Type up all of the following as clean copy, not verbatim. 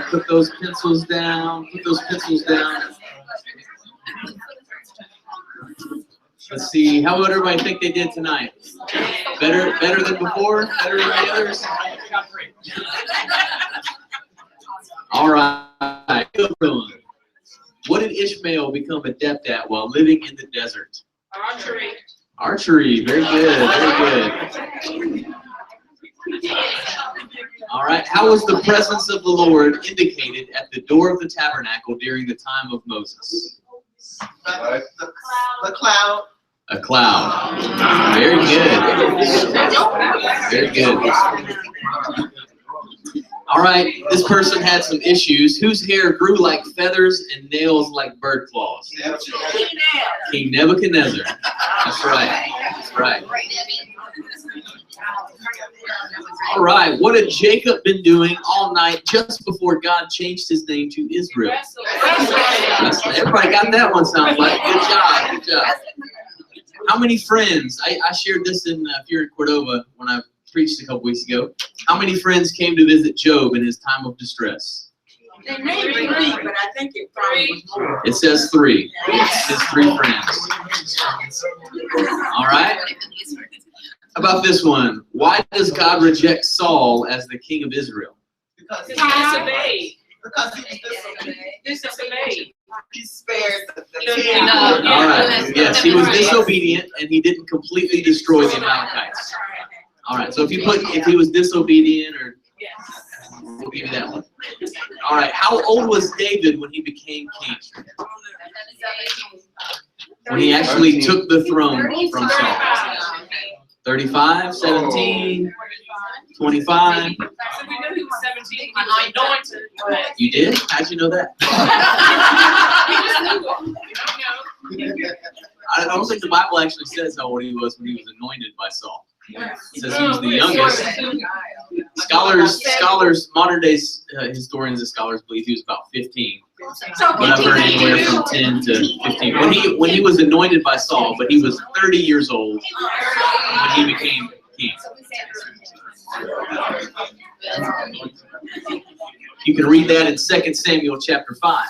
right, put those pencils down. Put those pencils down. Let's see. How would everybody think they did tonight? Better than before? Better than the others? All right. Good one. What did Ishmael become adept at while living in the desert? Archery. Archery. Very good. Very good. All right. How was the presence of the Lord indicated at the door of the tabernacle during the time of Moses? The cloud. A cloud. Very good. Very good. All right. This person had some issues. Whose hair grew like feathers and nails like bird claws? King Nebuchadnezzar. That's right. That's right. All right. What had Jacob been doing all night just before God changed his name to Israel? Everybody got that one, sounds like. Good job. Good job. How many friends? I shared this in here in Cordova when I preached a couple weeks ago. How many friends came to visit Job in his time of distress? They named 3, but I think it probably was more. It says 3. It says 3 friends. All right. How about this one? Why does God reject Saul as the king of Israel? Because he Disobeyed. disobeyed. He spared the All right. Yes, he was disobedient and he didn't completely destroy the Amalekites. All right. So if he was disobedient, or we'll give you that one. All right. How old was David when he became king? When he actually took the throne from Saul? 35, 17, 25. So we knew he was 17 when he was anointed. You did? How'd you know that? I don't think the Bible actually says how old he was when he was anointed by Saul. It says he was the youngest. Scholars, modern day historians and scholars believe he was about 15. But I've heard anywhere from 10 to 15. When he was anointed by Saul, but he was 30 years old when he became king. You can read that in 2 Samuel chapter 5.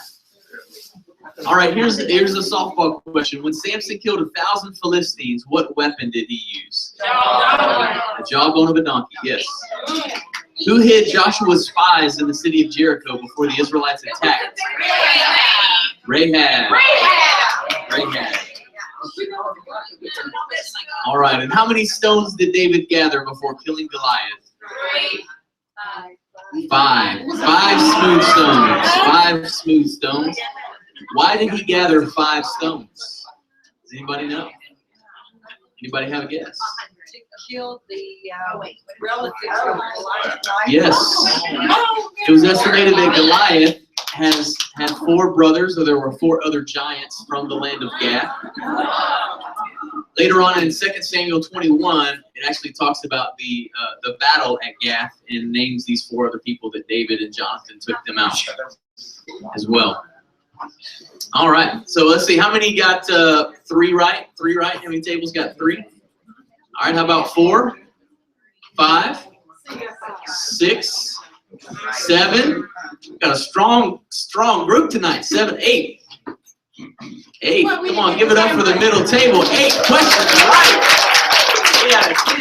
All right, here's a softball question. When Samson killed 1,000 Philistines, what weapon did he use? The jawbone of a donkey, yes. Who hid Joshua's spies in the city of Jericho before the Israelites attacked? Rahab. All right, and how many stones did David gather before killing Goliath? 5. 5 smooth stones. 5 smooth stones. Why did he gather 5 stones? Does anybody know? Anybody have a guess? To kill the relatives of Goliath. Yes. It was estimated that Goliath had 4 brothers, or there were 4 other giants from the land of Gath. Later on in 2 Samuel 21, it actually talks about the battle at Gath and names these 4 other people that David and Jonathan took them out as well. All right, so let's see. How many got 3 right? 3 right? How many tables got 3? All right, how about 4, 5, 6, 7? Got a strong group tonight. 7, 8. 8. Come on, give it up for the middle table. 8 questions right. 8 out of 10.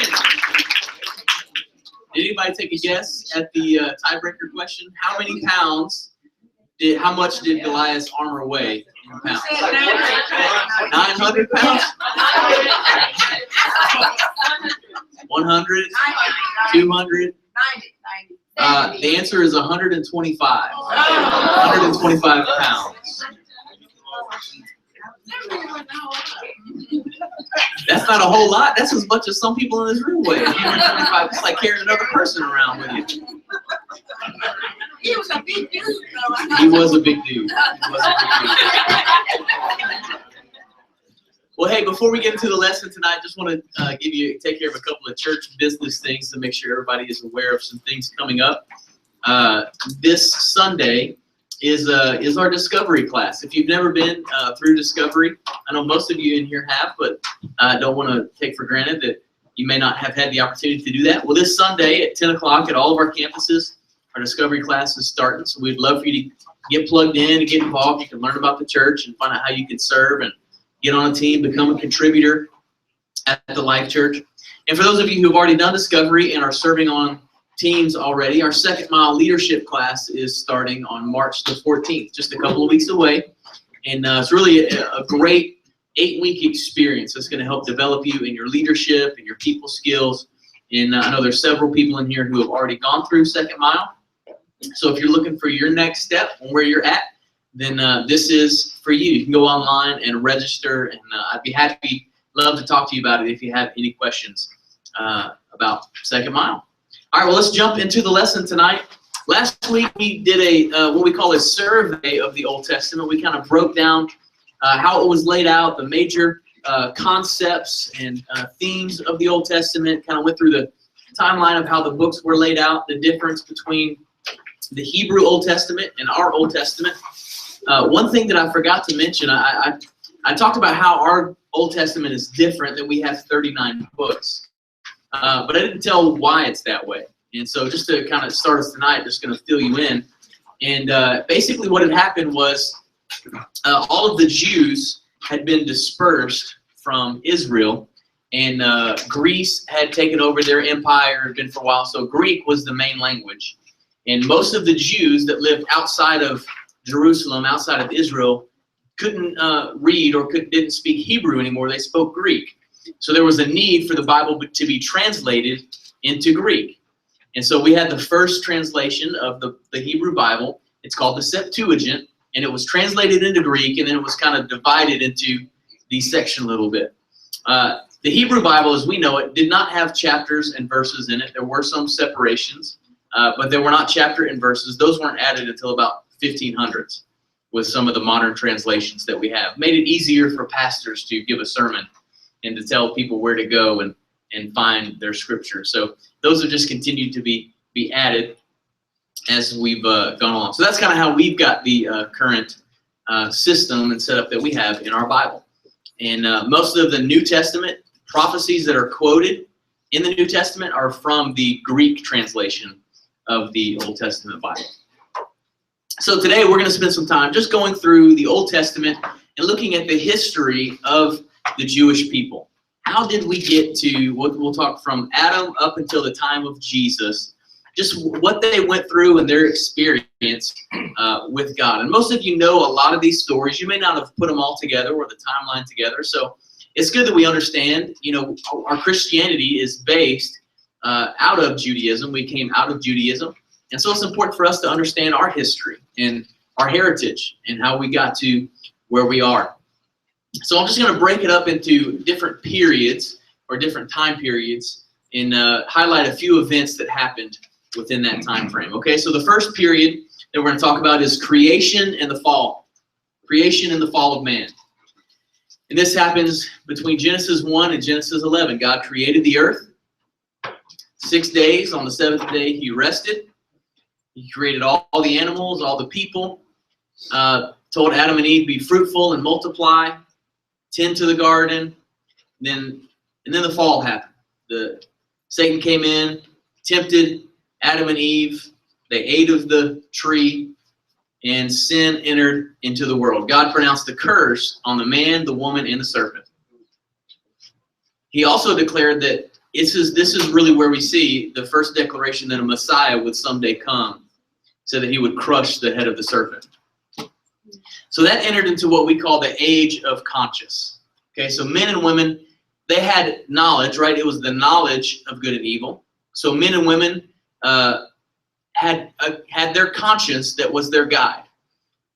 Did anybody take a guess at the tiebreaker question? How many pounds? How much did Goliath's armor weigh in pounds? 900 pounds? 100? 200? The answer is 125. 125 pounds. That's not a whole lot. That's as much as some people in this room weigh. 125. It's like carrying another person around with you. He was a big dude, though. He was a big dude. Well, hey, before we get into the lesson tonight, just want to take care of a couple of church business things to make sure everybody is aware of some things coming up. This Sunday is our Discovery class. If you've never been through Discovery, I know most of you in here have, but I don't want to take for granted that you may not have had the opportunity to do that. Well, this Sunday at 10 o'clock at all of our campuses, Our discovery class is starting, so we'd love for you to get plugged in and get involved. You can learn about the church and find out how you can serve and get on a team, become a contributor at the Life Church. And for those of you who have already done discovery and are serving on teams already, our Second Mile leadership class is starting on March the 14th, just a couple of weeks away. And it's really a great 8-week experience that's going to help develop you in your leadership and your people skills. And I know there's several people in here who have already gone through Second Mile. So if you're looking for your next step on where you're at, then this is for you. You can go online and register, and I'd be love to talk to you about it if you have any questions about Second Mile. All right, well, let's jump into the lesson tonight. Last week we did what we call a survey of the Old Testament. We kind of broke down how it was laid out, the major concepts and themes of the Old Testament, kind of went through the timeline of how the books were laid out, the difference between the Hebrew Old Testament and our Old Testament. One thing that I forgot to mention, I talked about how our Old Testament is different, that we have 39 books. But I didn't tell why it's that way. And so just to kind of start us tonight, just going to fill you in. And basically what had happened was all of the Jews had been dispersed from Israel, and Greece had taken over their empire, had been for a while, so Greek was the main language. And most of the Jews that lived outside of Jerusalem, outside of Israel, couldn't read or didn't speak Hebrew anymore. They spoke Greek. So there was a need for the Bible to be translated into Greek. And so we had the first translation of the Hebrew Bible. It's called the Septuagint, and it was translated into Greek, and then it was kind of divided into these sections a little bit. The Hebrew Bible, as we know it, did not have chapters and verses in it. There were some separations, but there were not chapter and verses. Those weren't added until about 1500s with some of the modern translations that we have. Made it easier for pastors to give a sermon and to tell people where to go and find their scripture. So those have just continued to be added as we've gone along. So that's kind of how we've got the current system and setup that we have in our Bible. And most of the New Testament prophecies that are quoted in the New Testament are from the Greek translation of the Old Testament Bible. So today we're going to spend some time just going through the Old Testament and looking at the history of the Jewish people. How did we get to, we'll talk from Adam up until the time of Jesus, just what they went through and their experience with God. And most of you know a lot of these stories. You may not have put them all together or the timeline together. So it's good that we understand, our Christianity is based out of Judaism. We came out of Judaism. And so it's important for us to understand our history and our heritage and how we got to where we are. So I'm just going to break it up into different periods or different time periods and highlight a few events that happened within that time frame. Okay, so the first period that we're going to talk about is creation and the fall. Creation and the fall of man. And this happens between Genesis 1 and Genesis 11. God created the earth. 6 days. On the seventh day, he rested. He created all the animals, all the people. Told Adam and Eve, be fruitful and multiply. Tend to the garden. And then the fall happened. Satan came in, tempted Adam and Eve. They ate of the tree, and sin entered into the world. God pronounced the curse on the man, the woman, and the serpent. He also declared that this is really where we see the first declaration that a Messiah would someday come, so that he would crush the head of the serpent. So that entered into what we call the age of conscience. Okay, so men and women, they had knowledge, right? It was the knowledge of good and evil. So men and women had their conscience that was their guide.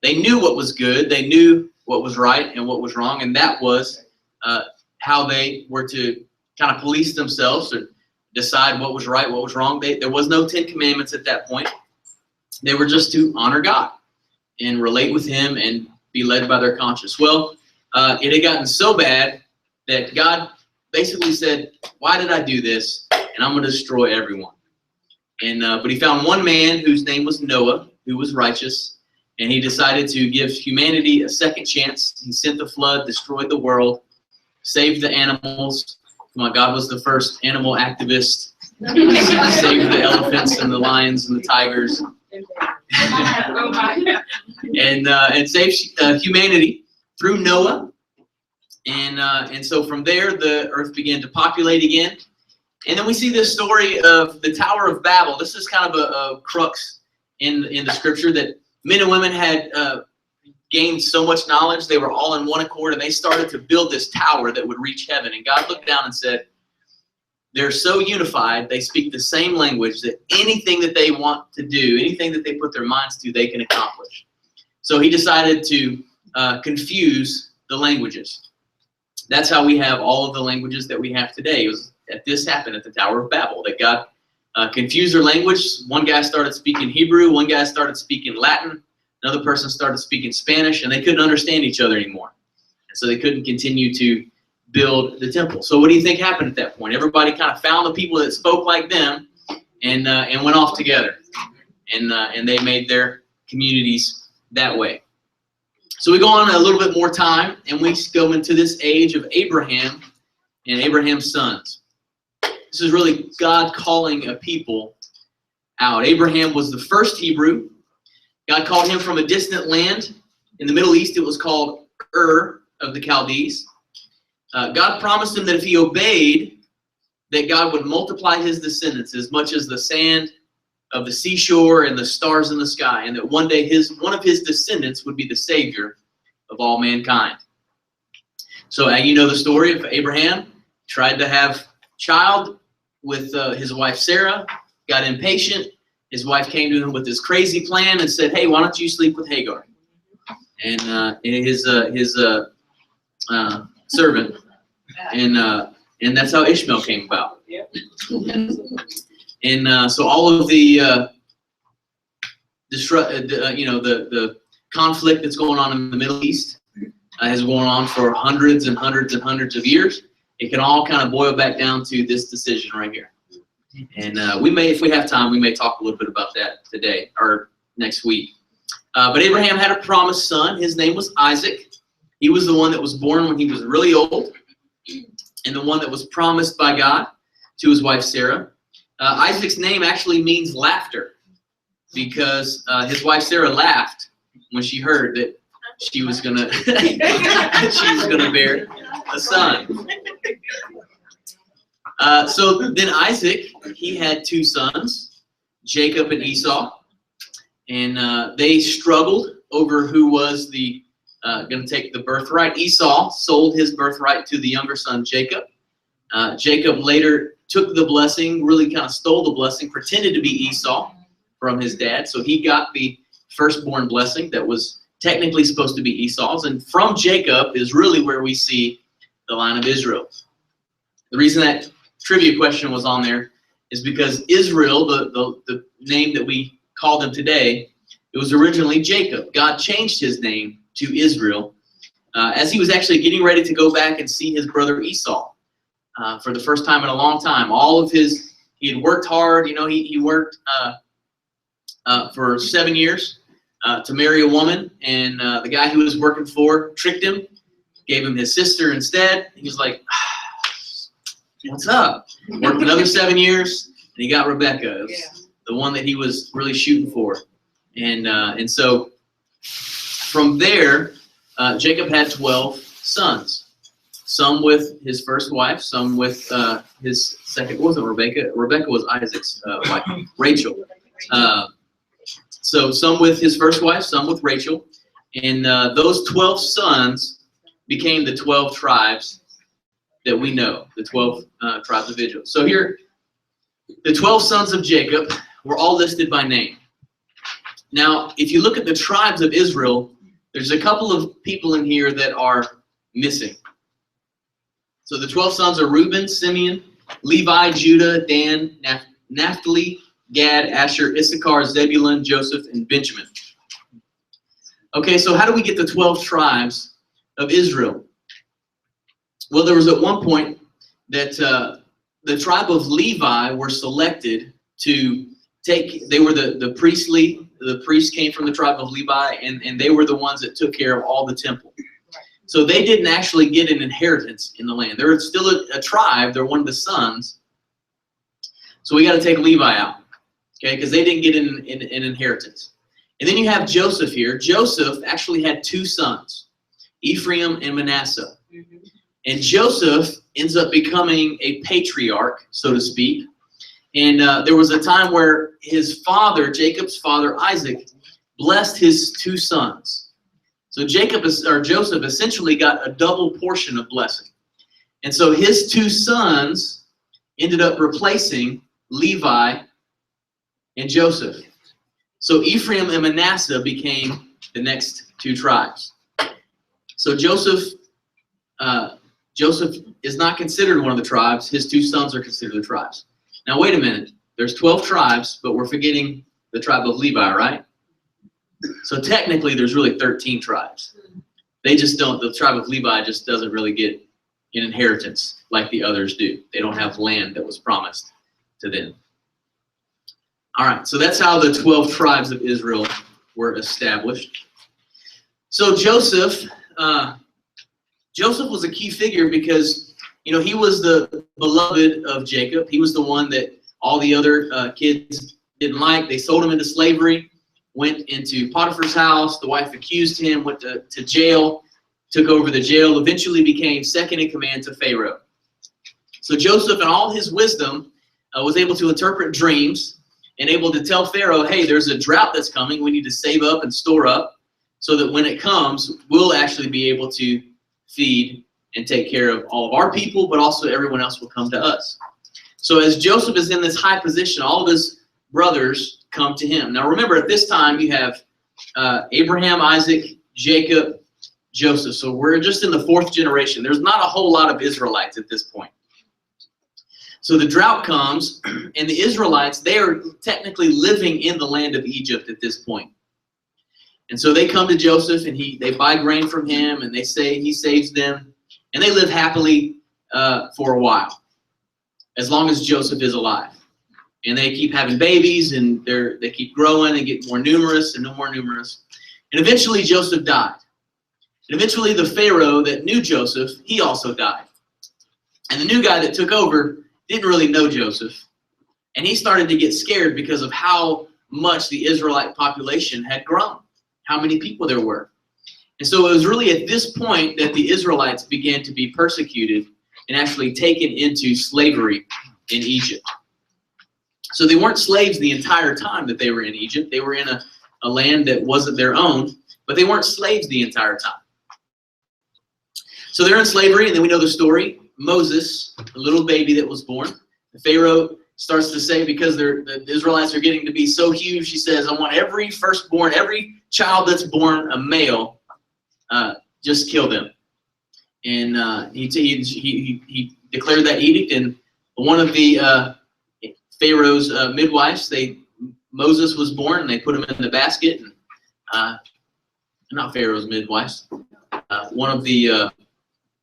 They knew what was good, they knew what was right and what was wrong, and that was how they were to kind of police themselves or decide what was right, what was wrong. There was no 10 Commandments at that point. They were just to honor God and relate with him and be led by their conscience. Well, it had gotten so bad that God basically said, why did I do this? And I'm going to destroy everyone. And but he found one man whose name was Noah, who was righteous, and he decided to give humanity a second chance. He sent the flood, destroyed the world, saved the animals. Come on, God was the first animal activist. Saved the elephants and the lions and the tigers. and saved humanity through Noah. And so from there, the earth began to populate again. And then we see this story of the Tower of Babel. This is kind of a crux in the scripture, that men and women had gained so much knowledge. They were all in one accord, and they started to build this tower that would reach heaven. And God looked down and said, they're so unified, they speak the same language, that anything that they want to do, anything that they put their minds to, they can accomplish. So he decided to confuse the languages. That's how we have all of the languages that we have today. It was that this happened at the Tower of Babel, that God confused their language. One guy started speaking Hebrew, one guy started speaking Latin, another person started speaking Spanish, and they couldn't understand each other anymore. And so they couldn't continue to build the temple. So what do you think happened at that point? Everybody kind of found the people that spoke like them and went off together. And they made their communities that way. So we go on a little bit more time, and we go into this age of Abraham and Abraham's sons. This is really God calling a people out. Abraham was the first Hebrew. God called him from a distant land. In the Middle East, it was called Ur of the Chaldees. God promised him that if he obeyed, that God would multiply his descendants as much as the sand of the seashore and the stars in the sky, and that one day one of his descendants would be the Savior of all mankind. So you know the story of Abraham. Tried to have child with his wife Sarah, got impatient. His wife came to him with this crazy plan and said, "Hey, why don't you sleep with Hagar?" And his servant, and that's how Ishmael came about. And so all of the the conflict that's going on in the Middle East has gone on for hundreds and hundreds and hundreds of years. It can all kind of boil back down to this decision right here. And we may, if we have time, we may talk a little bit about that today or next week. But Abraham had a promised son. His name was Isaac. He was the one that was born when he was really old, and the one that was promised by God to his wife Sarah. Isaac's name actually means laughter, because his wife Sarah laughed when she heard that she was gonna bear a son. So then Isaac, he had two sons, Jacob and Esau, and they struggled over who was the going to take the birthright. Esau sold his birthright to the younger son Jacob. Jacob later took the blessing, really kind of stole the blessing, pretended to be Esau from his dad. So he got the firstborn blessing that was technically supposed to be Esau's. And from Jacob is really where we see the line of Israel. The reason that trivia question was on there is because Israel, the name that we call them today, it was originally Jacob. God changed his name to Israel as he was actually getting ready to go back and see his brother Esau for the first time in a long time. He had worked hard. He worked for 7 years to marry a woman, and the guy he was working for tricked him, gave him his sister instead. He was like, "What's up?" Worked another 7 years, and he got Rebecca. It was the one that he was really shooting for. And so from there, Jacob had 12 sons. Some with his first wife, some with his second. It wasn't Rebecca. Rebecca was Isaac's wife, Rachel. So some with his first wife, some with Rachel. And those 12 sons became the 12 tribes that we know, the 12 tribes of Israel. So here, the 12 sons of Jacob were all listed by name. Now, if you look at the tribes of Israel, there's a couple of people in here that are missing. So the 12 sons are Reuben, Simeon, Levi, Judah, Dan, Naphtali, Gad, Asher, Issachar, Zebulun, Joseph, and Benjamin. Okay, so how do we get the 12 tribes of Israel? Well, there was at one point that the tribe of Levi were selected to take, they were the priestly, the priests came from the tribe of Levi, and they were the ones that took care of all the temple. So they didn't actually get an inheritance in the land. They're still a tribe, they're one of the sons. So we got to take Levi out. Okay, because they didn't get an inheritance. And then you have Joseph here. Joseph actually had two sons, Ephraim and Manasseh. And Joseph ends up becoming a patriarch, so to speak. And there was a time where his father, Jacob's father, Isaac, blessed his two sons. So Joseph essentially got a double portion of blessing. And so his two sons ended up replacing Levi and Joseph. So Ephraim and Manasseh became the next two tribes. So Joseph is not considered one of the tribes. His two sons are considered the tribes. Now, wait a minute. There's 12 tribes, but we're forgetting the tribe of Levi, right? So technically, there's really 13 tribes. They just don't, the tribe of Levi just doesn't really get an inheritance like the others do. They don't have land that was promised to them. All right, so that's how the 12 tribes of Israel were established. So Joseph was a key figure because, he was the beloved of Jacob. He was the one that all the other kids didn't like. They sold him into slavery, went into Potiphar's house. The wife accused him, went to jail, took over the jail, eventually became second in command to Pharaoh. So Joseph, in all his wisdom, was able to interpret dreams and able to tell Pharaoh, hey, there's a drought that's coming. We need to save up and store up so that when it comes, we'll actually be able to feed and take care of all of our people, but also everyone else will come to us. So as Joseph is in this high position, all of his brothers come to him. Now remember, at this time, you have Abraham, Isaac, Jacob, Joseph. So we're just in the fourth generation. There's not a whole lot of Israelites at this point. So the drought comes, and the Israelites, they are technically living in the land of Egypt at this point. And so they come to Joseph, and they buy grain from him, and they say he saves them, and they live happily for a while, as long as Joseph is alive. And they keep having babies, and they keep growing and get more numerous and more numerous. And eventually Joseph died. And eventually the Pharaoh that knew Joseph, he also died. And the new guy that took over didn't really know Joseph. And he started to get scared because of how much the Israelite population had grown, how many people there were. And so it was really at this point that the Israelites began to be persecuted and actually taken into slavery in Egypt. So they weren't slaves the entire time that they were in Egypt. They were in a land that wasn't their own, but they weren't slaves the entire time. So they're in slavery, and then we know the story. Moses, a little baby that was born, the Pharaoh starts to say, because the Israelites are getting to be so huge, he says, I want every firstborn, every child that's born a male, just kill them. And he declared that edict, and one of the Pharaoh's midwives, Moses was born, and they put him in the basket. And not Pharaoh's midwives, one of the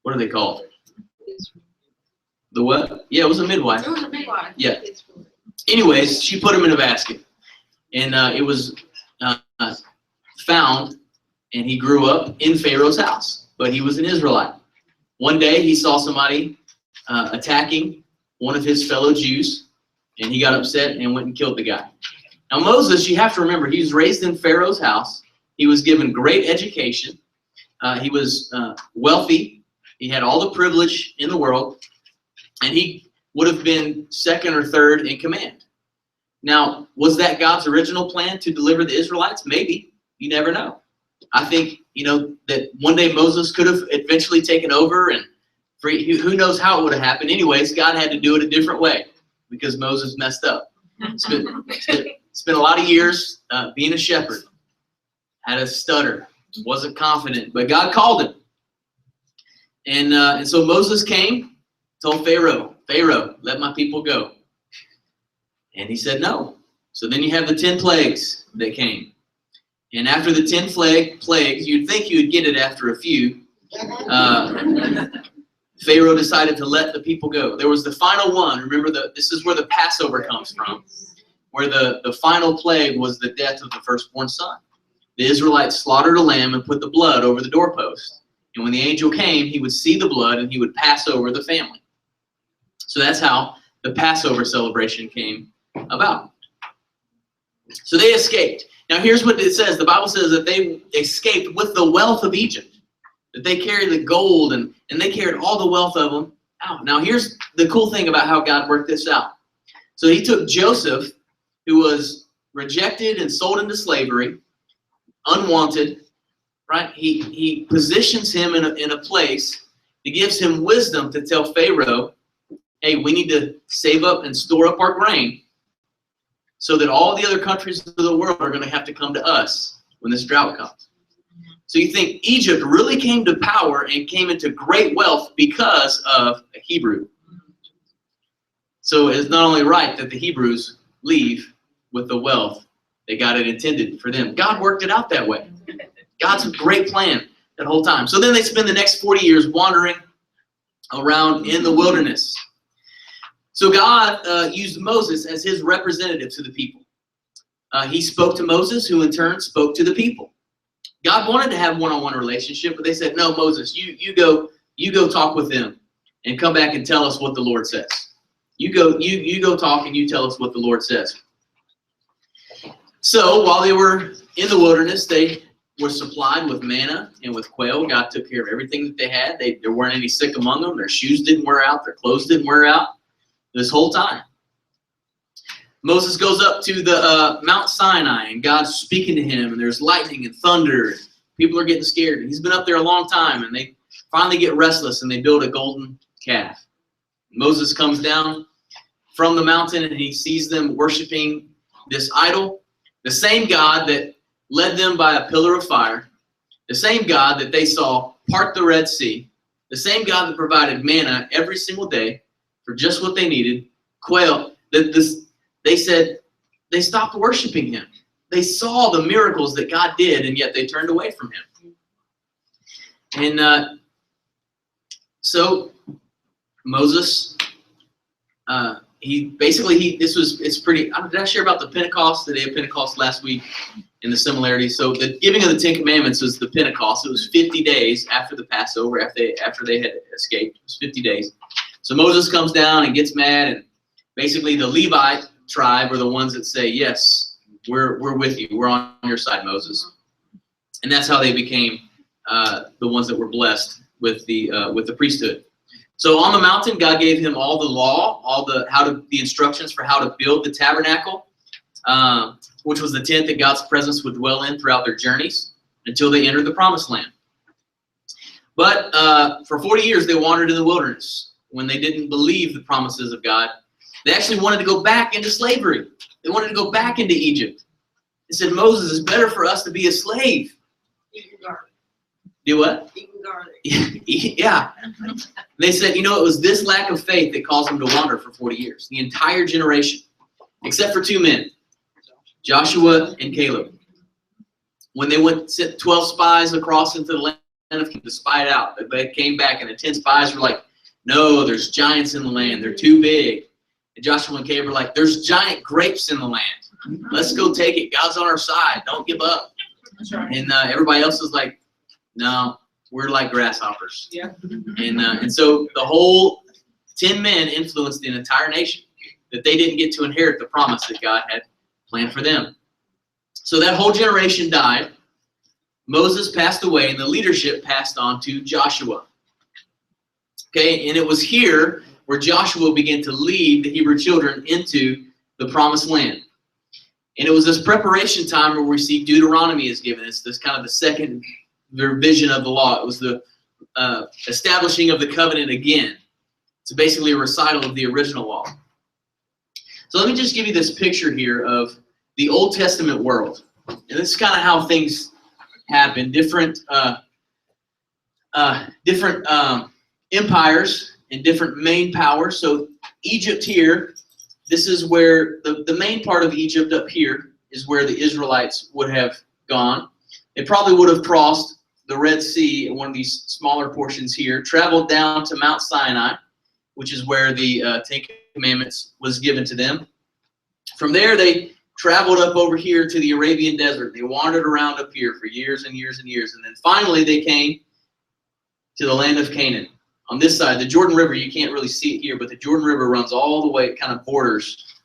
what are they called? The what? Yeah, it was a midwife. It was a midwife. Yeah. Anyways, she put him in a basket, and it was found, and he grew up in Pharaoh's house, but he was an Israelite. One day, he saw somebody attacking one of his fellow Jews, and he got upset and went and killed the guy. Now Moses, you have to remember, he was raised in Pharaoh's house. He was given great education. He was wealthy. He had all the privilege in the world, and he would have been second or third in command. Now, was that God's original plan to deliver the Israelites? Maybe. You never know. I think, that one day Moses could have eventually taken over, and who knows how it would have happened. Anyways, God had to do it a different way because Moses messed up. Spent a lot of years being a shepherd. Had a stutter. Wasn't confident, but God called him. And so Moses came, told Pharaoh, let my people go. And he said no. So then you have the 10 plagues that came. And after the 10 plagues, you'd think you would get it after a few. Pharaoh decided to let the people go. There was the final one. Remember, this is where the Passover comes from, where the final plague was the death of the firstborn son. The Israelites slaughtered a lamb and put the blood over the doorpost. And when the angel came, he would see the blood and he would pass over the family. So that's how the Passover celebration came about. So they escaped. Now here's what it says. The Bible says that they escaped with the wealth of Egypt. That they carried the gold and they carried all the wealth of them out. Now here's the cool thing about how God worked this out. So he took Joseph, who was rejected and sold into slavery, unwanted, right? He positions him in a place. He gives him wisdom to tell Pharaoh, hey, we need to save up and store up our grain so that all the other countries of the world are going to have to come to us when this drought comes. So you think Egypt really came to power and came into great wealth because of a Hebrew. So it's not only right that the Hebrews leave with the wealth that God had intended for them. God worked it out that way. God's a great plan that whole time. So then they spend the next 40 years wandering around in the wilderness. So God used Moses as his representative to the people. He spoke to Moses, who in turn spoke to the people. God wanted to have one-on-one relationship, but they said, no, Moses, you go talk with them and come back and tell us what the Lord says. You go talk and you tell us what the Lord says. So while they were in the wilderness, they were supplied with manna and with quail. God took care of everything that they had. There weren't any sick among them. Their shoes didn't wear out. Their clothes didn't wear out this whole time. Moses goes up to the Mount Sinai, and God's speaking to him, and there's lightning and thunder. And people are getting scared. And he's been up there a long time, and they finally get restless, and they build a golden calf. Moses comes down from the mountain, and he sees them worshiping this idol, the same God that led them by a pillar of fire, the same God that they saw part the Red Sea, the same God that provided manna every single day for just what they needed, quail. They said they stopped worshiping him. They saw the miracles that God did, and yet they turned away from him. And so Moses, it's pretty. Did I share about the Pentecost, the day of Pentecost last week, and the similarities? So the giving of the Ten Commandments was the Pentecost. It was 50 days after the Passover, after they had escaped. It was 50 days. So Moses comes down and gets mad, and basically the Levite tribe are the ones that say, yes, we're with you. We're on your side, Moses. And that's how they became the ones that were blessed with the priesthood. So on the mountain, God gave him all the law, the instructions for how to build the tabernacle, which was the tent that God's presence would dwell in throughout their journeys until they entered the promised land. But for 40 years, they wandered in the wilderness when they didn't believe the promises of God. They actually wanted to go back into slavery. They wanted to go back into Egypt. They said, Moses, it's better for us to be a slave. Eating garlic. Do what? Eating garlic. Yeah. They said, it was this lack of faith that caused them to wander for 40 years. The entire generation, except for two men, Joshua and Caleb. When they sent 12 spies across into the land of Canaan to spy it out, they came back, and the 10 spies were like, no, there's giants in the land. They're too big. And Joshua and Caleb were like, there's giant grapes in the land. Let's go take it. God's on our side. Don't give up. That's right. And everybody else was like, no, we're like grasshoppers. Yeah. And so the whole 10 men influenced the entire nation, that they didn't get to inherit the promise that God had planned for them. So that whole generation died. Moses passed away, and the leadership passed on to Joshua. Okay, and it was here where Joshua began to lead the Hebrew children into the promised land. And it was this preparation time where we see Deuteronomy is given. It's this kind of the second revision of the law. It was the establishing of the covenant again. It's basically a recital of the original law. So let me just give you this picture here of the Old Testament world. And this is kind of how things happen. Different empires and different main powers. So Egypt here, this is where the main part of Egypt up here is where the Israelites would have gone. They probably would have crossed the Red Sea in one of these smaller portions here, traveled down to Mount Sinai, which is where the Ten Commandments was given to them. From there, they traveled up over here to the Arabian desert. They wandered around up here for years and years and years. And then finally, they came to the land of Canaan. On this side, the Jordan River, you can't really see it here, but the Jordan River runs all the way, it kind of borders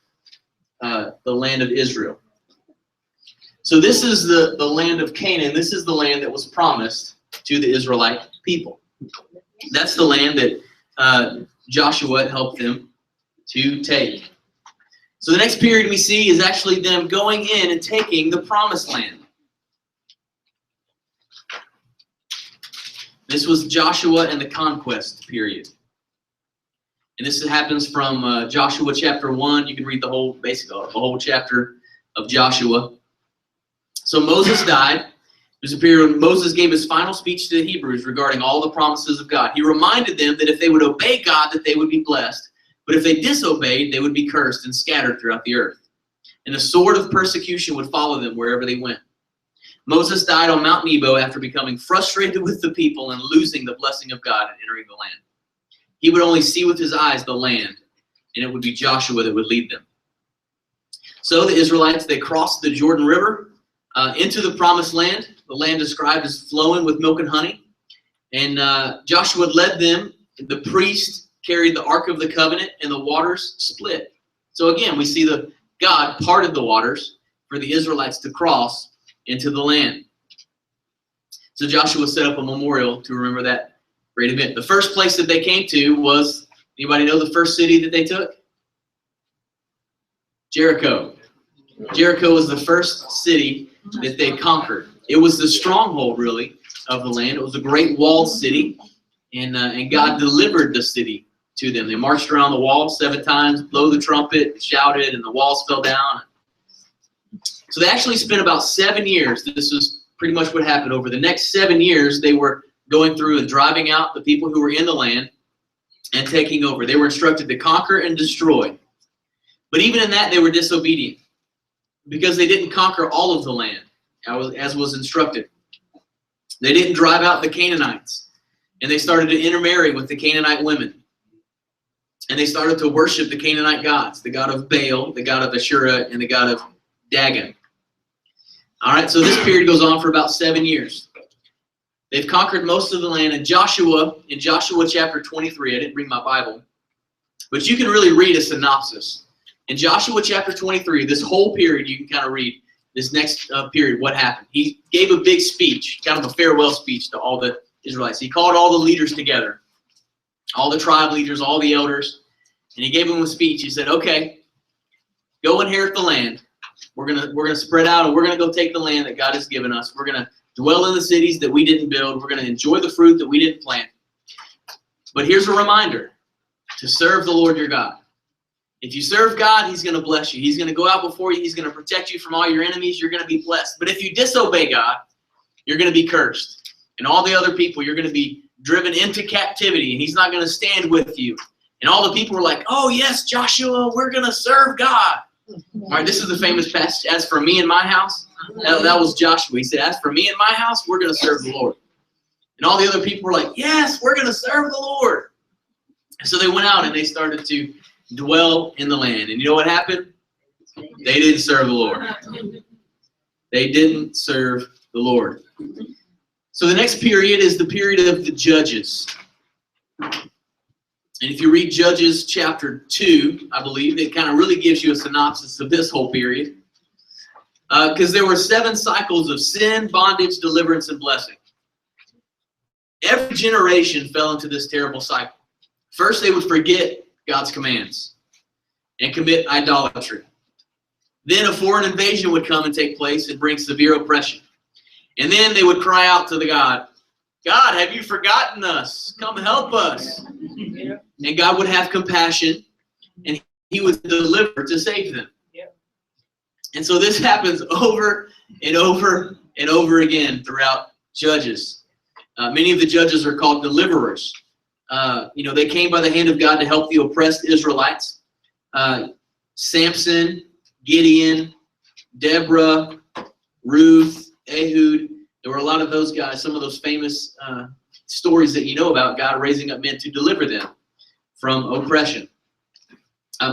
the land of Israel. So this is the land of Canaan. This is the land that was promised to the Israelite people. That's the land that Joshua helped them to take. So the next period we see is actually them going in and taking the promised land. This was Joshua and the conquest period. And this happens from Joshua chapter 1. You can read the whole chapter of Joshua. So Moses died. There's a period when Moses gave his final speech to the Hebrews regarding all the promises of God. He reminded them that if they would obey God, that they would be blessed. But if they disobeyed, they would be cursed and scattered throughout the earth. And a sword of persecution would follow them wherever they went. Moses died on Mount Nebo after becoming frustrated with the people and losing the blessing of God and entering the land. He would only see with his eyes the land, and it would be Joshua that would lead them. So the Israelites, they crossed the Jordan River into the promised land. The land described as flowing with milk and honey. And Joshua led them. The priest carried the Ark of the Covenant, and the waters split. So again, we see that God parted the waters for the Israelites to cross into the land. So Joshua set up a memorial to remember that great event. The first place that they came to was, anybody know the first city that they took? Jericho. Jericho was the first city that they conquered. It was the stronghold, really, of the land. It was a great walled city, and God delivered the city to them. They marched around the wall 7 times, blew the trumpet, shouted, and the walls fell down. So they actually spent about 7 years. This was pretty much what happened. Over the next 7 years, they were going through and driving out the people who were in the land and taking over. They were instructed to conquer and destroy. But even in that, they were disobedient because they didn't conquer all of the land as was instructed. They didn't drive out the Canaanites, and they started to intermarry with the Canaanite women. And they started to worship the Canaanite gods, the god of Baal, the god of Asherah, and the god of Dagon. All right, so this period goes on for about 7 years. They've conquered most of the land. And Joshua, in Joshua chapter 23, I didn't bring my Bible, but you can really read a synopsis. In Joshua chapter 23, this whole period, you can kind of read this next period, what happened. He gave a big speech, kind of a farewell speech to all the Israelites. He called all the leaders together, all the tribe leaders, all the elders, and he gave them a speech. He said, okay, go inherit the land. We're gonna spread out, and we're gonna go take the land that God has given us. We're gonna dwell in the cities that we didn't build. We're gonna enjoy the fruit that we didn't plant. But here's a reminder to serve the Lord your God. If you serve God, he's gonna bless you. He's gonna go out before you. He's gonna protect you from all your enemies. You're gonna be blessed. But if you disobey God, you're gonna be cursed. And all the other people, you're gonna be driven into captivity, and he's not gonna stand with you. And all the people were like, oh yes, Joshua, we're gonna serve God. All right, this is the famous passage. As for me and my house, that was Joshua. He said, as for me and my house, we're going to serve the Lord. And all the other people were like, yes, we're going to serve the Lord. And so they went out and they started to dwell in the land. And you know what happened? They didn't serve the Lord. They didn't serve the Lord. So the next period is the period of the judges. And if you read Judges chapter 2, I believe, it kind of really gives you a synopsis of this whole period. Because there were 7 cycles of sin, bondage, deliverance, and blessing. Every generation fell into this terrible cycle. First, they would forget God's commands and commit idolatry. Then a foreign invasion would come and take place and bring severe oppression. And then they would cry out to the God, God, have you forgotten us? Come help us. And God would have compassion, and he would deliver to save them. And so this happens over and over and over again throughout Judges. Many of the judges are called deliverers. They came by the hand of God to help the oppressed Israelites. Samson, Gideon, Deborah, Ruth, Ehud. There were a lot of those guys, some of those famous stories that you know about, God raising up men to deliver them from oppression.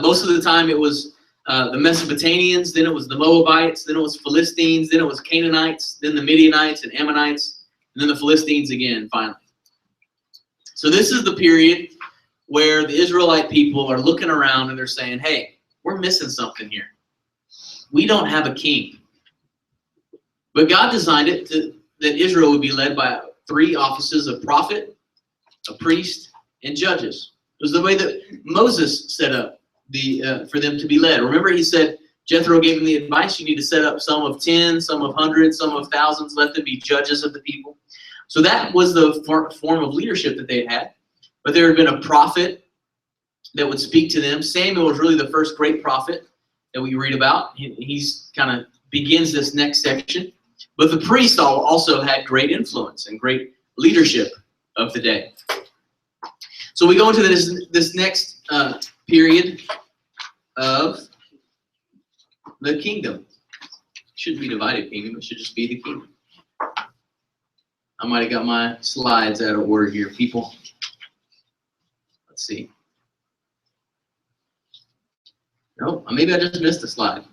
Most of the time it was the Mesopotamians, then it was the Moabites, then it was Philistines, then it was Canaanites, then the Midianites and Ammonites, and then the Philistines again, finally. So this is the period where the Israelite people are looking around and they're saying, hey, we're missing something here. We don't have a king. But God designed it that Israel would be led by 3 offices: a prophet, a priest, and judges. It was the way that Moses set up for them to be led. Remember, he said, Jethro gave him the advice, you need to set up some of 10, some of hundreds, some of thousands, let them be judges of the people. So that was the form of leadership that they had. But there had been a prophet that would speak to them. Samuel was really the first great prophet that we read about. He's kind of begins this next section. But the priest also had great influence and great leadership of the day. So we go into this next period of the kingdom. It shouldn't be divided kingdom, it should just be the kingdom. I might have got my slides out of order here, people. Let's see. No, maybe I just missed a slide.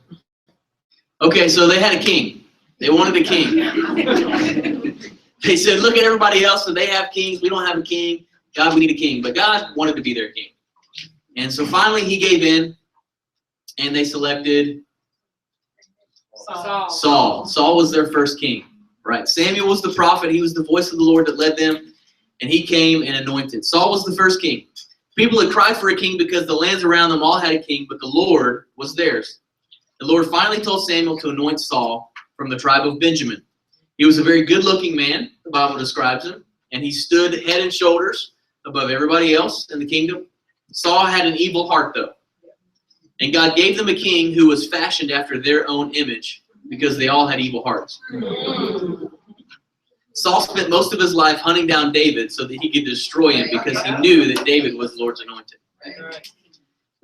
Okay, so they had a king. They wanted a king. They said, look at everybody else, so they have kings. We don't have a king. God, we need a king. But God wanted to be their king. And so finally he gave in, and they selected Saul. Saul was their first king. Right. Samuel was the prophet. He was the voice of the Lord that led them, and he came and anointed. Saul was the first king. People had cried for a king because the lands around them all had a king, but the Lord was theirs. The Lord finally told Samuel to anoint Saul from the tribe of Benjamin. He was a very good-looking man, the Bible describes him, and he stood head and shoulders above everybody else in the kingdom. Saul had an evil heart, though, and God gave them a king who was fashioned after their own image, because they all had evil hearts. Saul spent most of his life hunting down David so that he could destroy him, because he knew that David was the Lord's anointed.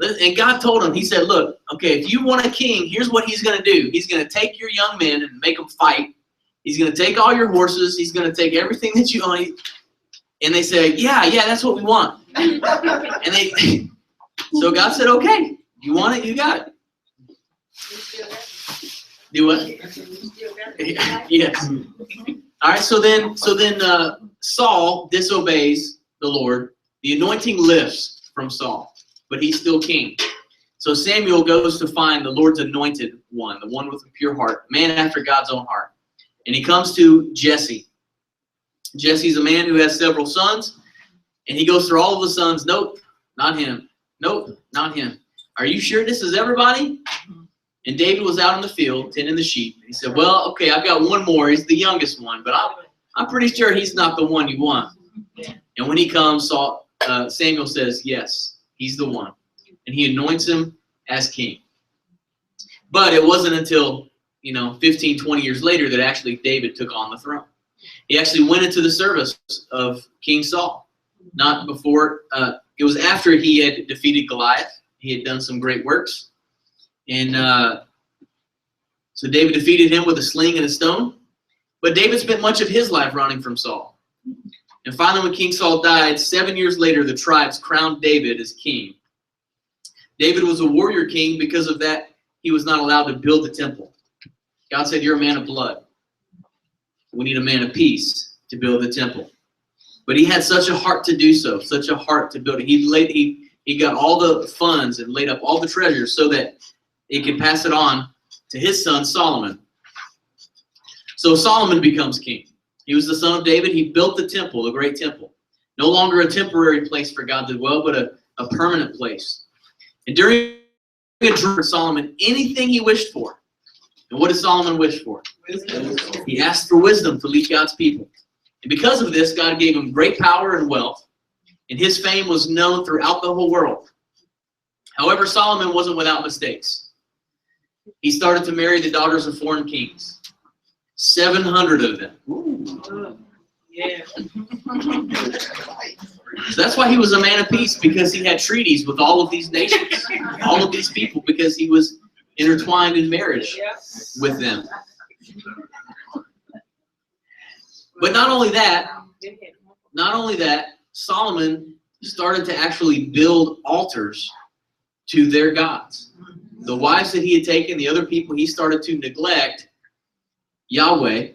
And God told him, he said, look, okay, if you want a king, here's what he's going to do. He's going to take your young men and make them fight. He's going to take all your horses. He's going to take everything that you own. And they say, yeah, that's what we want. And so God said, okay, you want it, you got it. Do what? Yes. All right. So then, Saul disobeys the Lord. The anointing lifts from Saul, but he's still king. So Samuel goes to find the Lord's anointed one, the one with a pure heart, man after God's own heart, and he comes to Jesse. Jesse's a man who has several sons, and he goes through all of the sons. Nope, not him. Nope, not him. Are you sure this is everybody? And David was out in the field tending the sheep. He said, well, okay, I've got one more. He's the youngest one, but I'm pretty sure he's not the one you want. And when he comes, Samuel says, yes, he's the one. And he anoints him as king. But it wasn't until, 15, 20 years later that actually David took on the throne. He actually went into the service of King Saul. Not before, it was after he had defeated Goliath. He had done some great works. And so David defeated him with a sling and a stone. But David spent much of his life running from Saul. And finally, when King Saul died, 7 years later, the tribes crowned David as king. David was a warrior king. Because of that, he was not allowed to build the temple. God said, you're a man of blood. We need a man of peace to build the temple. But he had such a heart to do so, such a heart to build it. He got all the funds and laid up all the treasures so that he could pass it on to his son Solomon. So Solomon becomes king. He was the son of David. He built the temple, the great temple. No longer a temporary place for God to dwell, but a permanent place. And during a dream for Solomon, anything he wished for. And what did Solomon wish for? Wisdom. He asked for wisdom to lead God's people. And because of this, God gave him great power and wealth. And his fame was known throughout the whole world. However, Solomon wasn't without mistakes. He started to marry the daughters of foreign kings. 700 of them. Ooh. Yeah. So that's why he was a man of peace, because he had treaties with all of these nations, all of these people, because he was intertwined in marriage with them. But not only that, Solomon started to actually build altars to their gods. The wives that he had taken, the other people, he started to neglect Yahweh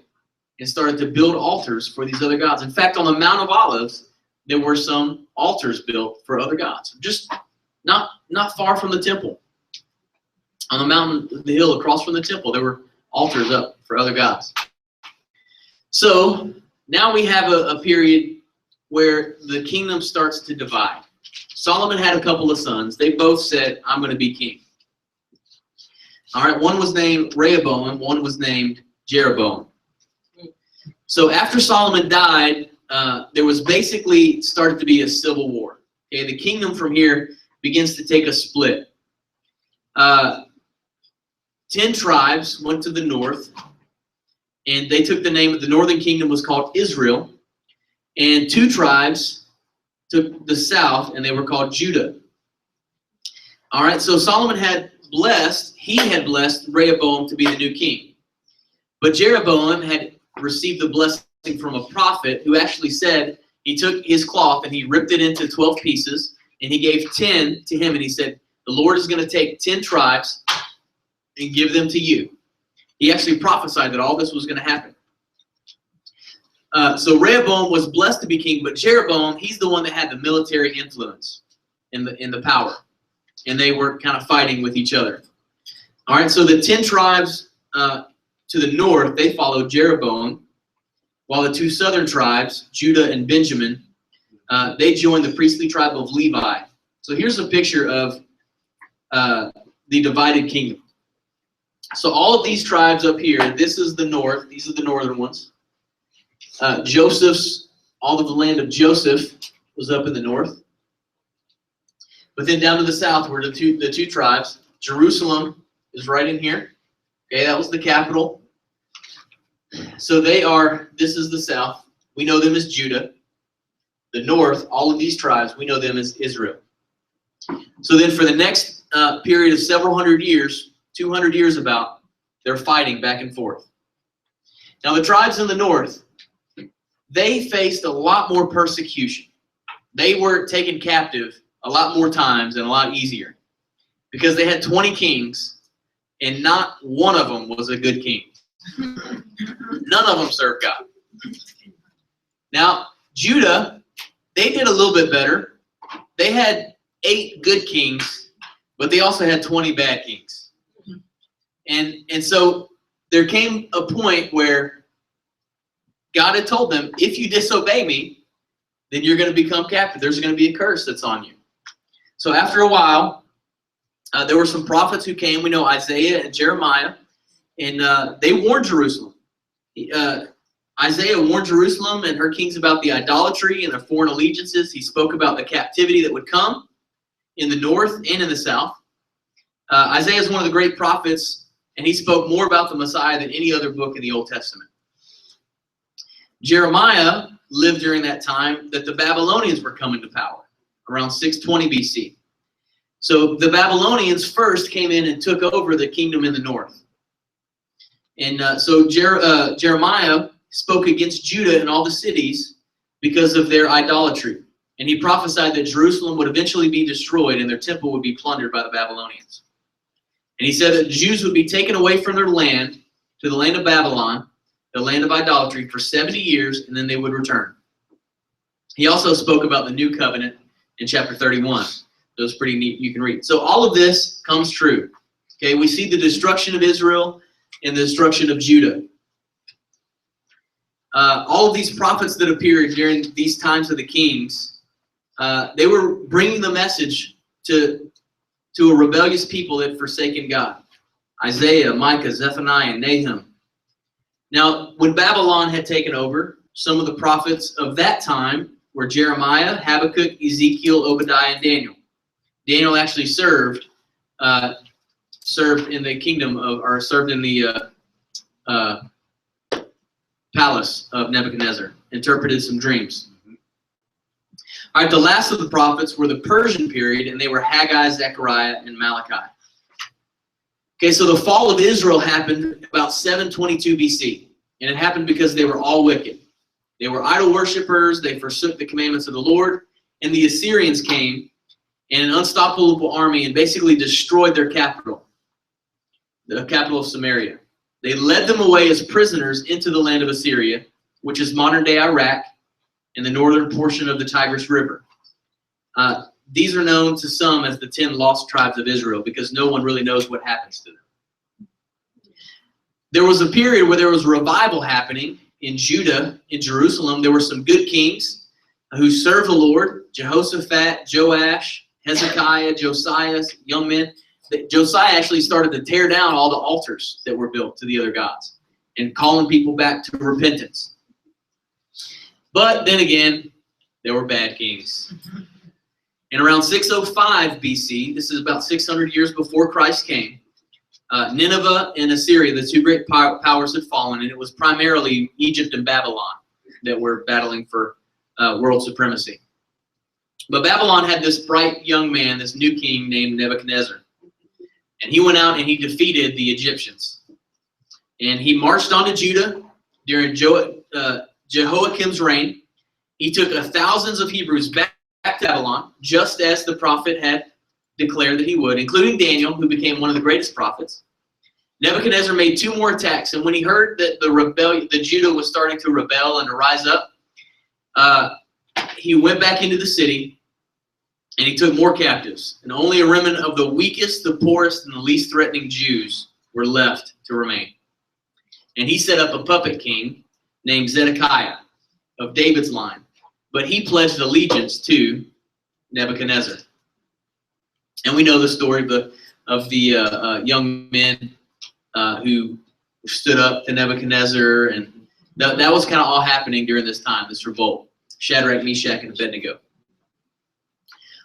and started to build altars for these other gods. In fact, on the Mount of Olives, there were some altars built for other gods, just not far from the temple. On the mountain, the hill across from the temple, there were altars up for other gods. So now we have a period where the kingdom starts to divide. Solomon had a couple of sons. They both said, I'm going to be king. All right, one was named Rehoboam, one was named Jeroboam. So after Solomon died, there was basically started to be a civil war. Okay, the kingdom from here begins to take a split. 10 tribes went to the north, and they took the name of the northern kingdom was called Israel, and 2 tribes took the south, and they were called Judah. All right, so Solomon had blessed Rehoboam to be the new king. But Jeroboam had received the blessing from a prophet who actually said, he took his cloth and he ripped it into 12 pieces, and he gave 10 to him, and he said, the Lord is going to take 10 tribes and give them to you. He actually prophesied that all this was going to happen. So Rehoboam was blessed to be king, but Jeroboam, he's the one that had the military influence in the power. And they were kind of fighting with each other. All right, so the 10 tribes to the north, they followed Jeroboam, while the 2 southern tribes, Judah and Benjamin, they joined the priestly tribe of Levi. So here's a picture of the divided kingdom. So all of these tribes up here, this is the north, these are the northern ones. All of the land of Joseph was up in the north. But then down to the south were the two tribes. Jerusalem is right in here. Okay, that was the capital. So this is the south. We know them as Judah. The north, all of these tribes, we know them as Israel. So then for the next period of several hundred years, 200 years about, they're fighting back and forth. Now the tribes in the north, they faced a lot more persecution. They were taken captive a lot more times and a lot easier because they had 20 kings and not one of them was a good king. None of them served God. Now, Judah, they did a little bit better. They had 8 good kings, but they also had 20 bad kings. And so there came a point where God had told them, if you disobey me, then you're going to become captive. There's going to be a curse that's on you. So after a while, there were some prophets who came. We know Isaiah and Jeremiah, and they warned Jerusalem. Isaiah warned Jerusalem and her kings about the idolatry and their foreign allegiances. He spoke about the captivity that would come in the north and in the south. Isaiah is one of the great prophets, and he spoke more about the Messiah than any other book in the Old Testament. Jeremiah lived during that time that the Babylonians were coming to power, around 620 BC. So the Babylonians first came in and took over the kingdom in the north. And so Jeremiah spoke against Judah and all the cities because of their idolatry. And he prophesied that Jerusalem would eventually be destroyed and their temple would be plundered by the Babylonians. And he said that the Jews would be taken away from their land to the land of Babylon, the land of idolatry, for 70 years, and then they would return. He also spoke about the new covenant in chapter 31. It was pretty neat. You can read. So all of this comes true. Okay, we see the destruction of Israel and the destruction of Judah. All of these prophets that appeared during these times of the kings, they were bringing the message to a rebellious people that had forsaken God. Isaiah, Micah, Zephaniah, and Nahum. Now, when Babylon had taken over, some of the prophets of that time were Jeremiah, Habakkuk, Ezekiel, Obadiah, and Daniel. Daniel actually served in the kingdom of, or served in the palace of Nebuchadnezzar, interpreted some dreams. All right, the last of the prophets were the Persian period, and they were Haggai, Zechariah, and Malachi. Okay, so the fall of Israel happened about 722 BC, and it happened because they were all wicked. They were idol worshippers, they forsook the commandments of the Lord, and the Assyrians came in an unstoppable army and basically destroyed their capital, the capital of Samaria. They led them away as prisoners into the land of Assyria, which is modern-day Iraq, in the northern portion of the Tigris River. These are known to some as the 10 lost tribes of Israel because no one really knows what happens to them. There was a period where there was revival happening in Judah, in Jerusalem, there were some good kings who served the Lord: Jehoshaphat, Joash, Hezekiah, Josiah, young men. Josiah actually started to tear down all the altars that were built to the other gods and calling people back to repentance. But then again, there were bad kings. In around 605 BC, this is about 600 years before Christ came, Nineveh and Assyria, the two great powers, had fallen, and it was primarily Egypt and Babylon that were battling for world supremacy. But Babylon had this bright young man, this new king named Nebuchadnezzar. And he went out and he defeated the Egyptians. And he marched onto Judah during Jehoiakim's reign. He took thousands of Hebrews back to Babylon, just as the prophet had declared that he would, including Daniel, who became one of the greatest prophets. Nebuchadnezzar made 2 more attacks, and when he heard that the Judah was starting to rebel and to rise up, he went back into the city, and he took more captives. And only a remnant of the weakest, the poorest, and the least threatening Jews were left to remain. And he set up a puppet king named Zedekiah of David's line, but he pledged allegiance to Nebuchadnezzar. And we know the story of the young men who stood up to Nebuchadnezzar, and that was kind of all happening during this time, this revolt. Shadrach, Meshach, and Abednego.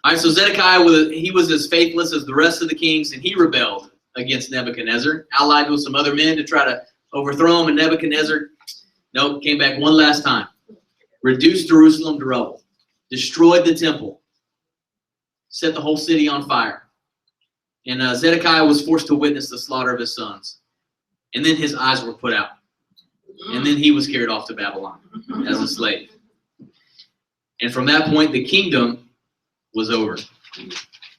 All right, so Zedekiah, he was as faithless as the rest of the kings, and he rebelled against Nebuchadnezzar, allied with some other men to try to overthrow him, and Nebuchadnezzar, came back one last time. Reduced Jerusalem to rubble, destroyed the temple, set the whole city on fire. And Zedekiah was forced to witness the slaughter of his sons. And then his eyes were put out. And then he was carried off to Babylon as a slave. And from that point, the kingdom was over.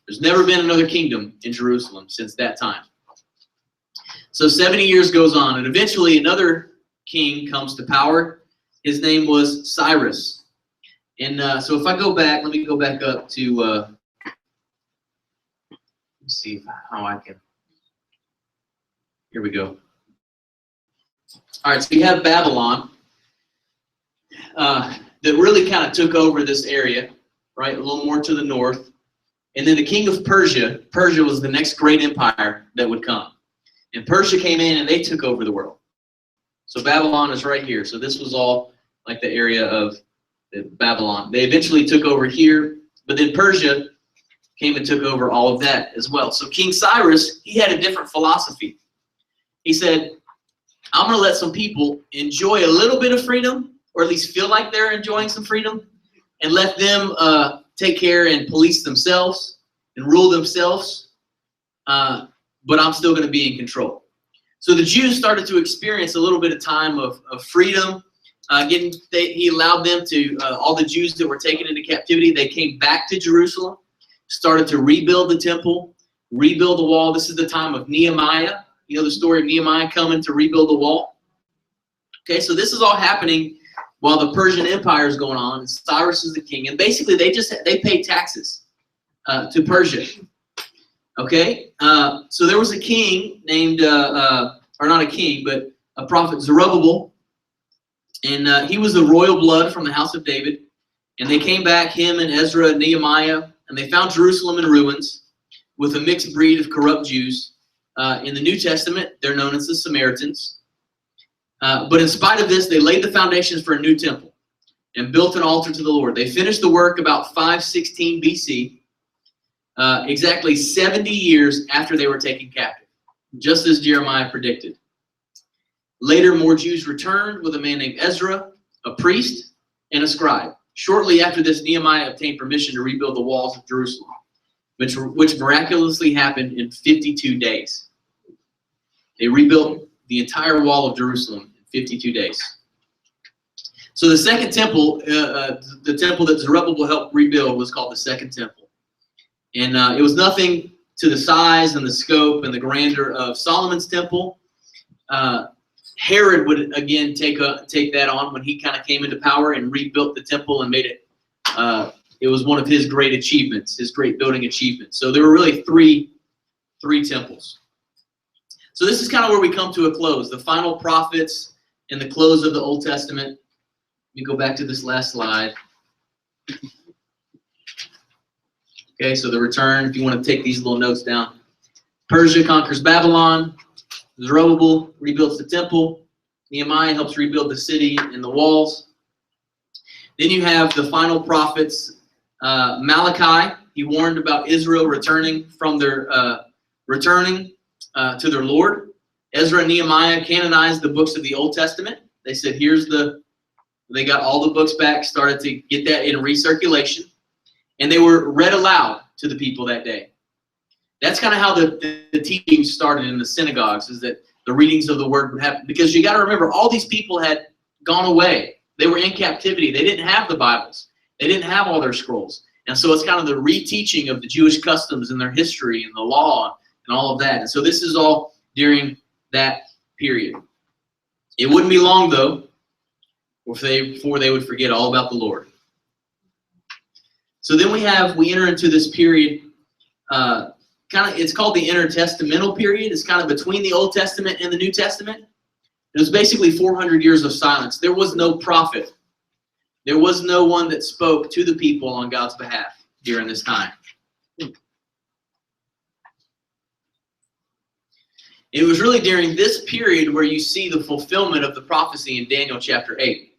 There's never been another kingdom in Jerusalem since that time. So 70 years goes on, and eventually another king comes to power. His name was Cyrus. And so if I go back, let me go back up to, let's see how I can, here we go. All right, so you have Babylon that really kind of took over this area, right, a little more to the north. And then the king of Persia was the next great empire that would come. And Persia came in and they took over the world. So Babylon is right here. So this was all like the area of Babylon. They eventually took over here, but then Persia came and took over all of that as well. So King Cyrus, he had a different philosophy. He said, I'm going to let some people enjoy a little bit of freedom, or at least feel like they're enjoying some freedom, and let them take care and police themselves and rule themselves, but I'm still going to be in control. So the Jews started to experience a little bit of time of freedom. He allowed them to, all the Jews that were taken into captivity, they came back to Jerusalem, started to rebuild the temple, rebuild the wall. This is the time of Nehemiah. You know the story of Nehemiah coming to rebuild the wall? Okay, so this is all happening while the Persian Empire is going on, and Cyrus is the king. And basically, they pay taxes to Persia. Okay, so there was a king named, or not a king, but a prophet, Zerubbabel. And he was the royal blood from the house of David. And they came back, him and Ezra and Nehemiah, and they found Jerusalem in ruins with a mixed breed of corrupt Jews. In the New Testament, they're known as the Samaritans. But in spite of this, they laid the foundations for a new temple and built an altar to the Lord. They finished the work about 516 BC, exactly 70 years after they were taken captive, just as Jeremiah predicted. Later, more Jews returned with a man named Ezra, a priest, and a scribe. Shortly after this, Nehemiah obtained permission to rebuild the walls of Jerusalem, which miraculously happened in 52 days. They rebuilt the entire wall of Jerusalem in 52 days. So the second temple, the temple that Zerubbabel helped rebuild, was called the Second Temple. And it was nothing to the size and the scope and the grandeur of Solomon's temple. Herod would again take that on when he kind of came into power and rebuilt the temple and made it. It was one of his great achievements, his great building achievements. So there were really three temples. So this is kind of where we come to a close. The final prophets in the close of the Old Testament. Let me go back to this last slide. Okay, so the return, if you want to take these little notes down. Persia conquers Babylon. Zerubbabel rebuilds the temple. Nehemiah helps rebuild the city and the walls. Then you have the final prophets. Malachi, he warned about Israel returning from their to their Lord. Ezra and Nehemiah canonized the books of the Old Testament. They said, they got all the books back, started to get that in recirculation, and they were read aloud to the people that day. That's kind of how the teaching started in the synagogues, is that the readings of the word would happen. Because you got to remember, all these people had gone away. They were in captivity. They didn't have the Bibles. They didn't have all their scrolls. And so it's kind of the reteaching of the Jewish customs and their history and the law and all of that. And so this is all during that period. It wouldn't be long, though, before they would forget all about the Lord. So then we enter into this period, it's called the intertestamental period. It's kind of between the Old Testament and the New Testament. It was basically 400 years of silence. There was no prophet. There was no one that spoke to the people on God's behalf during this time. It was really during this period where you see the fulfillment of the prophecy in Daniel chapter 8.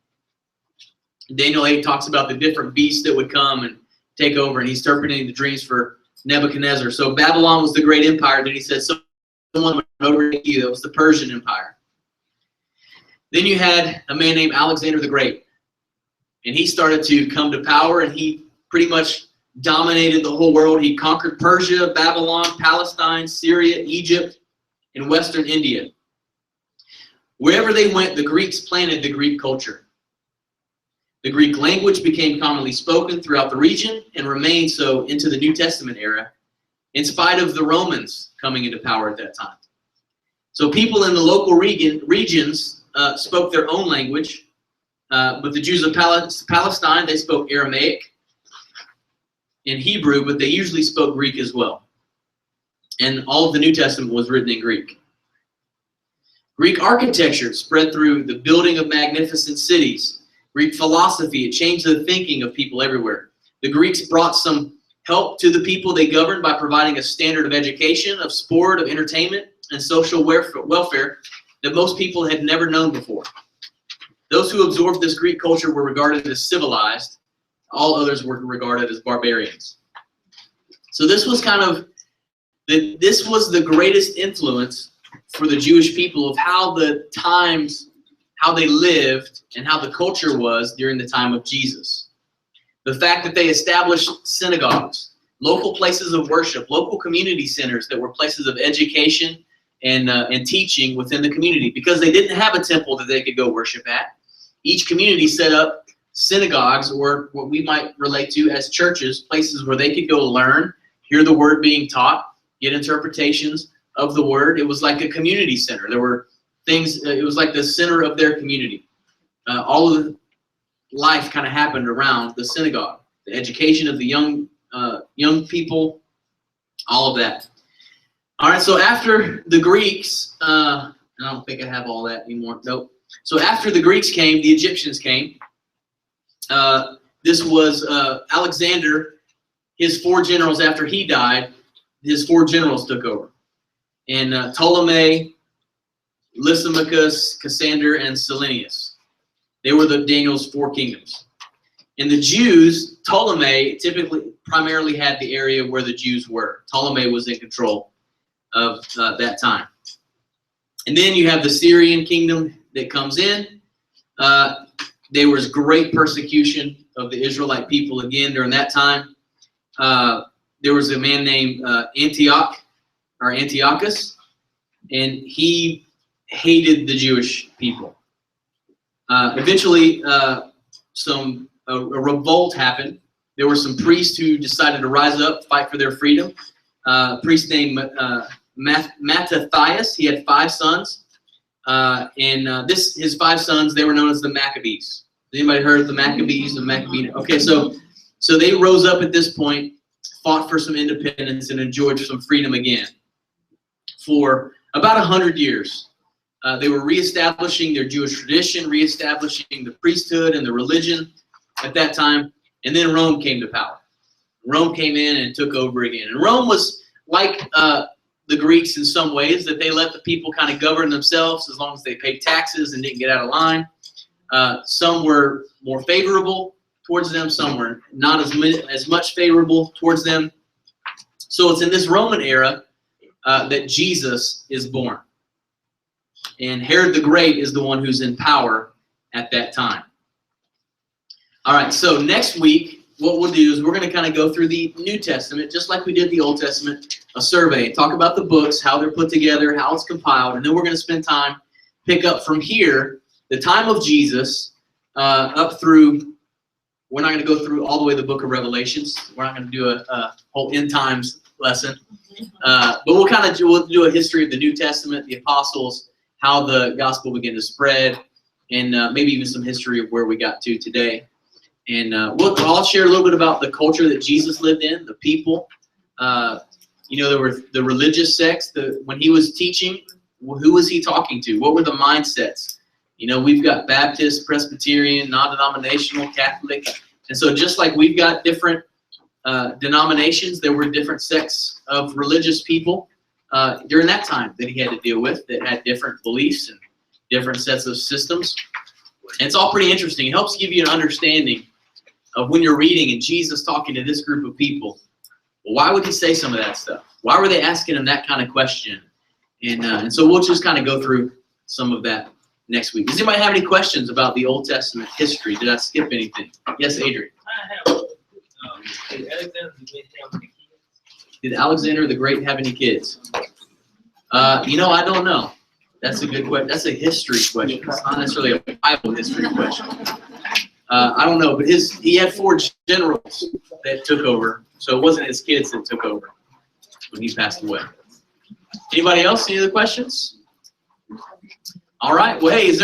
Daniel 8 talks about the different beasts that would come and take over, and he's interpreting the dreams for Nebuchadnezzar. So Babylon was the great empire. Then he said, someone would overtake you. That was the Persian Empire. Then you had a man named Alexander the Great. And he started to come to power, and he pretty much dominated the whole world. He conquered Persia, Babylon, Palestine, Syria, Egypt, and Western India. Wherever they went, the Greeks planted the Greek culture. The Greek language became commonly spoken throughout the region and remained so into the New Testament era, in spite of the Romans coming into power at that time. So people in the local regions spoke their own language. But the Jews of Palestine, they spoke Aramaic and Hebrew, but they usually spoke Greek as well. And all of the New Testament was written in Greek. Greek architecture spread through the building of magnificent cities. Greek philosophy, it changed the thinking of people everywhere. The Greeks brought some help to the people they governed by providing a standard of education, of sport, of entertainment, and social welfare that most people had never known before. Those who absorbed this Greek culture were regarded as civilized. All others were regarded as barbarians. So this was this was the greatest influence for the Jewish people of how they lived and how the culture was during the time of Jesus. The fact that they established synagogues, local places of worship, local community centers that were places of education and teaching within the community, because they didn't have a temple that they could go worship at. Each community set up synagogues, or what we might relate to as churches, places where they could go learn, hear the word being taught, get interpretations of the word. It was like a community center. There were things, it was like the center of their community. All of life kind of happened around the synagogue, the education of the young people, all of that. All right, so after the Greeks, I don't think I have all that anymore. Nope. So after the Greeks came, the Egyptians came. This was Alexander, his 4 generals after he died, his 4 generals took over. And Ptolemy, Lysimachus, Cassander, and Selenius. They were Daniel's 4 kingdoms. And the Jews, Ptolemy primarily had the area where the Jews were. Ptolemy was in control of that time. And then you have the Syrian kingdom that comes in. There was great persecution of the Israelite people again during that time. There was a man named Antiochus, and he hated the Jewish people. Eventually, a revolt happened. There were some priests who decided to rise up, fight for their freedom. A priest named Mattathias, he had 5 sons. His 5 sons, they were known as the Maccabees. Has anybody heard of the Maccabees? Okay, so they rose up at this point, fought for some independence, and enjoyed some freedom again for about 100 years. They were reestablishing their Jewish tradition, reestablishing the priesthood and the religion at that time. And then Rome came to power. Rome came in and took over again. And Rome was like the Greeks in some ways, that they let the people kind of govern themselves as long as they paid taxes and didn't get out of line. Some were more favorable towards them. Some were not as much favorable towards them. So it's in this Roman era that Jesus is born. And Herod the Great is the one who's in power at that time. All right, so next week, what we'll do is we're going to kind of go through the New Testament, just like we did the Old Testament, a survey, talk about the books, how they're put together, how it's compiled, and then we're going to spend time, pick up from here, the time of Jesus, up through, we're not going to go through all the way the book of Revelations. We're not going to do a whole end times lesson. But we'll do a history of the New Testament, the apostles, how the gospel began to spread, and maybe even some history of where we got to today. And I'll share a little bit about the culture that Jesus lived in, the people. There were the religious sects. When he was teaching, who was he talking to? What were the mindsets? We've got Baptist, Presbyterian, non-denominational, Catholic. And so just like we've got different denominations, there were different sects of religious people during that time that he had to deal with that had different beliefs and different sets of systems. And it's all pretty interesting. It helps give you an understanding of when you're reading and Jesus talking to this group of people. Well, why would he say some of that stuff? Why were they asking him that kind of question? And so we'll just kind of go through some of that next week. Does anybody have any questions about the Old Testament history? Did I skip anything? Yes, Adrian. I have. Did Alexander the Great have any kids? Did Alexander the Great have any kids? I don't know. That's a good question. That's a history question. It's not necessarily a Bible history question. I don't know, but he had 4 generals that took over, so it wasn't his kids that took over when he passed away. Anybody else? Any other questions? All right. Well, hey, is there